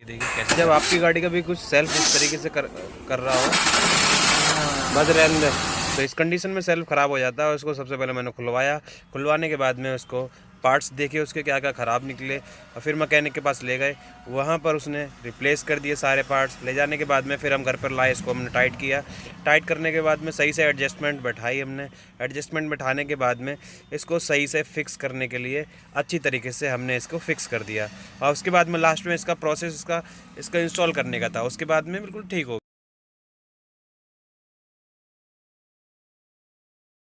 देखिए कैसे, जब आपकी गाड़ी का भी कुछ सेल्फ इस तरीके से कर रहा हो, बस रहने दे। तो इस कंडीशन में सेल्फ ख़राब हो जाता है। उसको सबसे पहले मैंने खुलवाया, खुलवाने के बाद में उसको पार्ट्स देखे उसके क्या क्या ख़राब निकले, और फिर मैकेनिक के पास ले गए। वहाँ पर उसने रिप्लेस कर दिए सारे पार्ट्स। ले जाने के बाद में फिर हम घर पर लाए, इसको हमने टाइट किया। टाइट करने के बाद में सही से एडजस्टमेंट बैठाई हमने। एडजस्टमेंट बैठाने के बाद में इसको सही से फिक्स करने के लिए अच्छी तरीके से हमने इसको फिक्स कर दिया। और उसके बाद में लास्ट में इसका प्रोसेस इसका इंस्टॉल करने का था। उसके बाद में बिल्कुल ठीक हो गया।